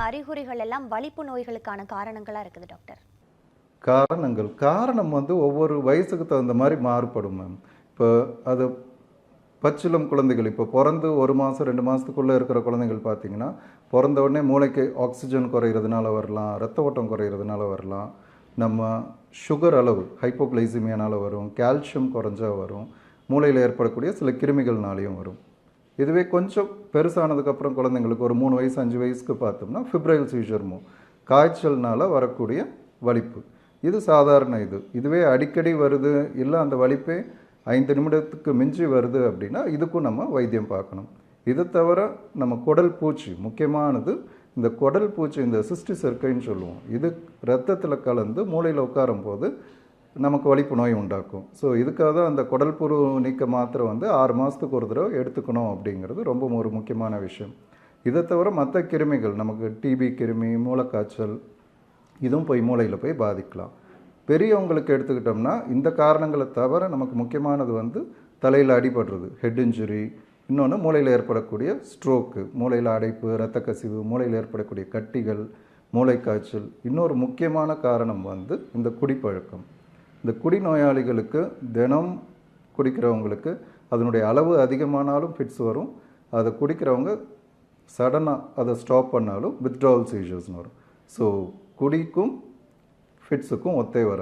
அறிகுறிகள் எல்லாம் வலிப்பு நோய்களுக்கான காரணங்களா இருக்குது டாக்டர்? காரணம் வந்து ஒவ்வொரு வயசுக்கு தகுந்த மாதிரி மாறுபடும் மேம். இப்போ அது பச்சிளம் குழந்தைகள் இப்போ பிறந்து 1 மாதம் 2 மாதத்துக்குள்ளே இருக்கிற குழந்தைகள் பார்த்தீங்கன்னா, பிறந்த உடனே மூளைக்கு ஆக்சிஜன் குறையிறதுனால வரலாம், ரத்த ஓட்டம் குறையிறதுனால வரலாம், நம்ம சுகர் அளவு ஹைப்போகிளைசிமியானால வரும், கால்சியம் குறைஞ்சா வரும், மூளையில் ஏற்படக்கூடிய சில கிருமிகள்னாலையும் வரும். இதுவே கொஞ்சம் பெருசானதுக்கப்புறம் குழந்தைங்களுக்கு ஒரு 3 வயசு 5 வயசுக்கு பார்த்தோம்னா ஃபிப்ரைல் சீஜர்மோ காய்ச்சல்னால வரக்கூடிய வலிப்பு. இது சாதாரண இதுவே அடிக்கடி வருது, இல்லை அந்த வலிப்பே 5 நிமிடத்துக்கு மிஞ்சி வருது அப்படின்னா இதுக்கும் நம்ம வைத்தியம் பார்க்கணும். இது தவிர நம்ம குடல் பூச்சி முக்கியமானது. இந்த குடல் பூச்சி, இந்த சிஸ்டிக் செர்க்கைன்னு சொல்லுவோம், இது ரத்தத்தில் கலந்து மூளையில் உட்காரும் போது நமக்கு வலிப்பு நோய் உண்டாக்கும். ஸோ இதுக்காக தான் அந்த குடல் புழு நீக்க மாத்திரை வந்து 6 மாதத்துக்கு ஒரு தடவை எடுத்துக்கணும் அப்படிங்கிறது ரொம்ப ஒரு முக்கியமான விஷயம். இதை தவிர மற்ற கிருமிகள், நமக்கு டிபி கிருமி, மூளைக்காய்ச்சல், இதுவும் போய் மூளையில் போய் பாதிக்கலாம். பெரியவங்களுக்கு எடுத்துக்கிட்டோம்னா இந்த காரணங்களை தவிர நமக்கு முக்கியமானது வந்து தலையில் அடிபடுறது, ஹெட் இன்ஜுரி, இன்னொன்று மூளையில் ஏற்படக்கூடிய ஸ்ட்ரோக்கு, மூளையில் அடைப்பு, இரத்த கசிவு, மூளையில் ஏற்படக்கூடிய கட்டிகள், மூளைக்காய்ச்சல். இன்னொரு முக்கியமான காரணம் வந்து இந்த குடிப்பழக்கம். இந்த குடிநோயாளிகளுக்கு தினம் குடிக்கிறவங்களுக்கு அதனுடைய அளவு அதிகமானாலும் ஃபிட்ஸ் வரும். அதை குடிக்கிறவங்க சடனாக அதை ஸ்டாப் பண்ணாலும் வித்ட்ராவல் சீஜர்ஸ்னு வரும். ஸோ குடிக்கும் ஃபிட்ஸுக்கும் ஒத்தே வராது.